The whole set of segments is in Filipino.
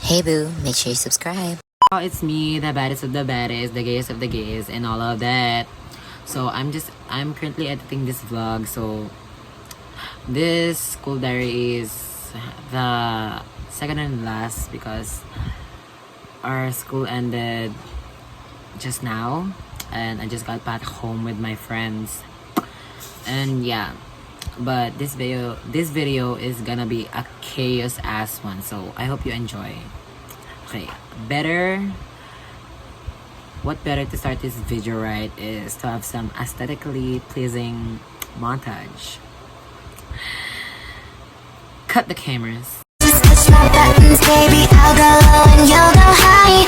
Hey boo, make sure you subscribe. Oh, it's me, the baddest of the baddest, the gayest of the gays, and all of that. So I'm currently editing this vlog. So this school diary is the second and last because our school ended just now, and I just got back home with my friends. And yeah, but this video is gonna be a chaos ass one. So I hope you enjoy. Okay, what better to start this video right is to have some aesthetically pleasing montage. Cut the cameras. Just push my buttons, baby. I'll go low and you'll go high.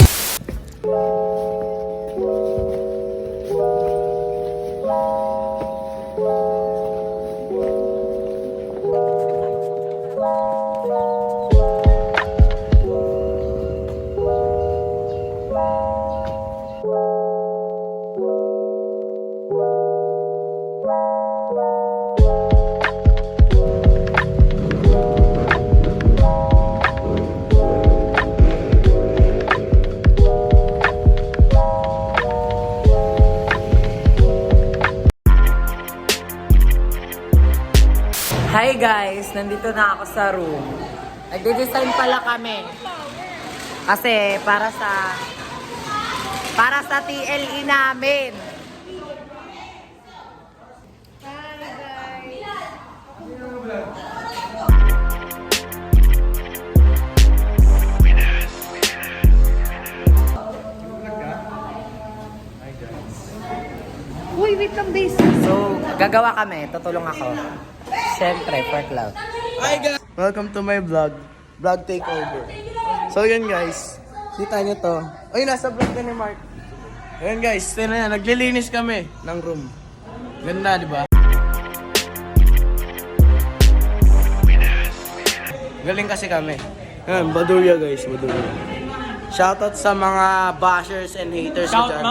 Hi guys! Nandito na ako sa room. Nagde-design pala kami. Kasi para sa TLE namin. Uy, wait lang, base. So, gagawa kami. Tutulong ako. Siyempre, for cloud. Hi guys! Welcome to my vlog. Vlog takeover. So yun guys. Kita nyo to. Ay, nasa vlog na ni Mark. Ayun guys, tignan na, naglilinis kami ng room. Ganda, di ba? Galing kasi kami. Ayan, Baduya guys, Baduya. Shoutout sa mga bashers and haters ko dyan.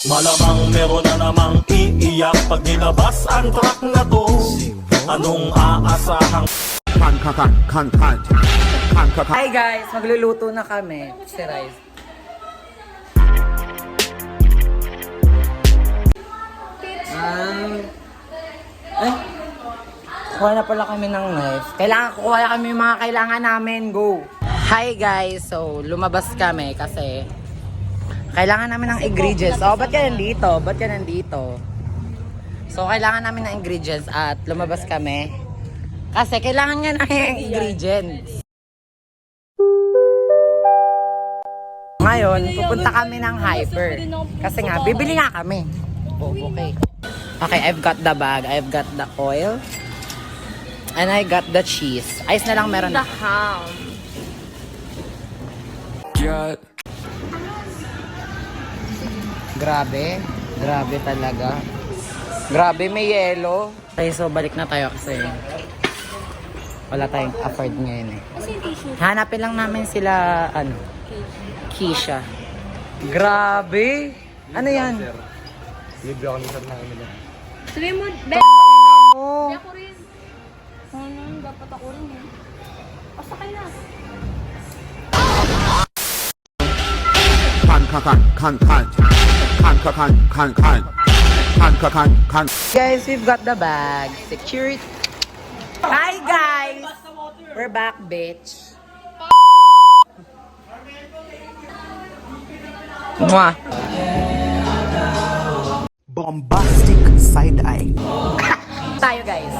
Malamang meron na namang iiyak pag nilabas ang track na to. Anong aasahang Hi guys! Magluluto na kami. Si Rice. Kuha na pala kami ng knife. Kuha kami yung mga kailangan namin. Go! Hi guys! So, lumabas kami kasi kailangan namin ng ingredients. Oh, ba't ka nandito? Ba't ka nandito? So, kailangan namin ng ingredients at lumabas kami. Kasi kailangan nga namin ng ingredients. Ngayon, pupunta kami ng Hyper. Kasi nga, bibili nga kami. Oh, okay. Okay, I've got the bag. I've got the oil. And I got the cheese. Ice na lang meron. The ham. Grabe. Grabe talaga. Grabe, may yelo. Okay, so balik na tayo kasi wala tayong afford ngayon eh. Hanapin lang namin sila, Keisha. Grabe. Ano yan? Libre ako ni sir na kami lang. Sabi mo, be, Oh. ako rin. Ano, dapat ako rin eh. Pasakay na. Guys, we've got the bag. Security. Hi guys! We're back, bitch. Mwah. Bombastic side eye. Tayo guys.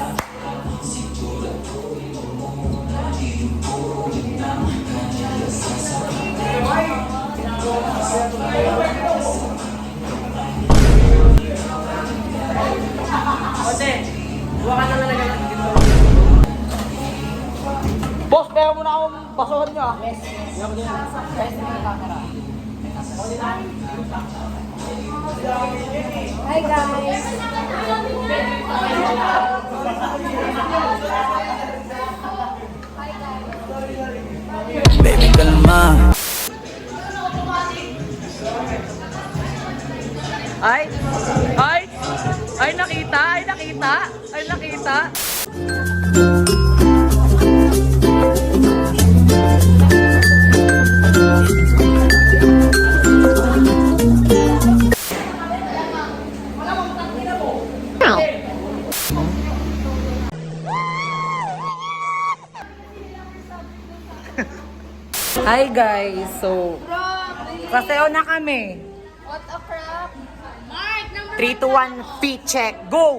Boss, kaya mo na akong basohan niyo ah. Hi guys. baby kalma. Ay! Ay! Ay, nakita! Ay, nakita! Ay, nakita! Hi guys, so sasayaw na kami. What a crap. Mark, number 3 to 1 feet check, go!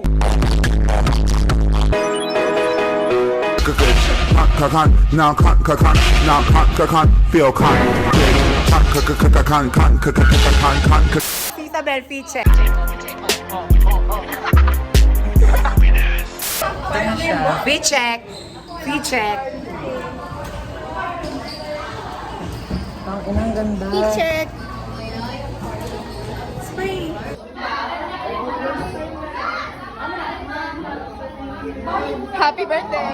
Isabel, feet check. Feet check. Feet check. Ang inang ganda. check. Happy birthday.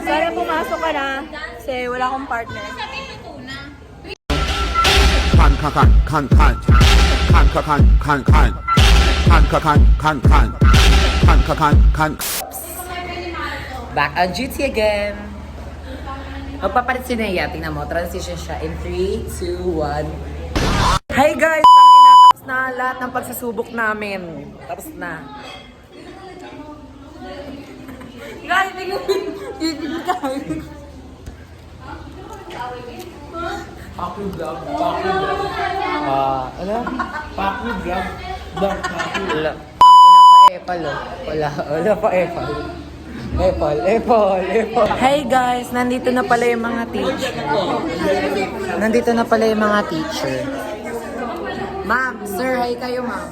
Sana pumasok ka na kasi wala akong partner. Back on duty again. Magpapalit si Nea. Tingnan mo, transition siya in 3, 2, 1. Hi guys! Tapos na lahat ng pagsasubok namin. Tapos na. Guys, tingnan Paku vlog. Ano? Paku vlog. Wala. Wala pa epal. Epal. Hi guys, nandito na pala yung mga teacher. Ma'am, sir, hi kayo ma'am.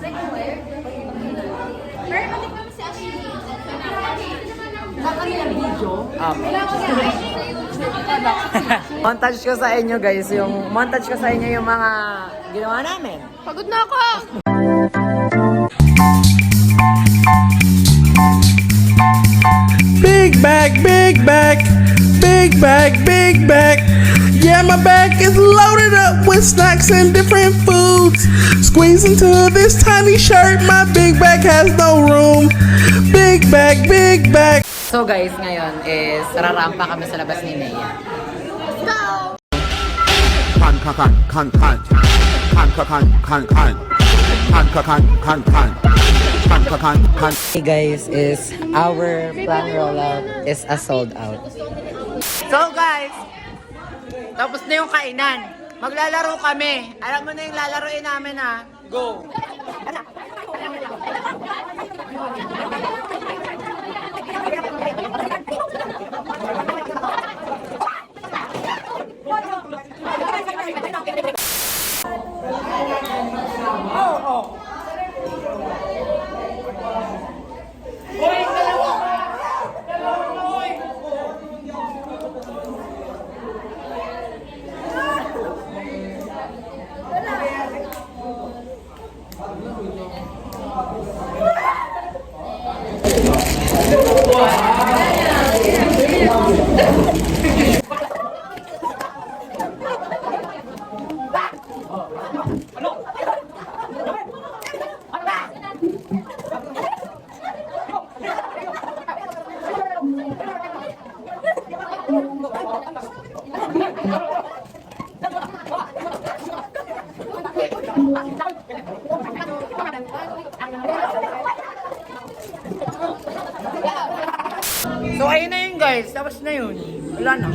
Montage ko sa inyo guys, yung mga ginawa namin. Pagod na ako! Big bag. Yeah, my bag is loaded up with snacks and different foods. Squeeze into this tiny shirt, my big bag has no room. Big bag. So guys, ngayon is rarampa kami sa labas ni Nea. Hey guys, is our plan rollout is a sold out. So guys, tapos na yung kainan. Maglalaro kami. Alam mo na yung lalaroin namin ha. Go! So ayun na yun guys, tapos na yun. Wala na.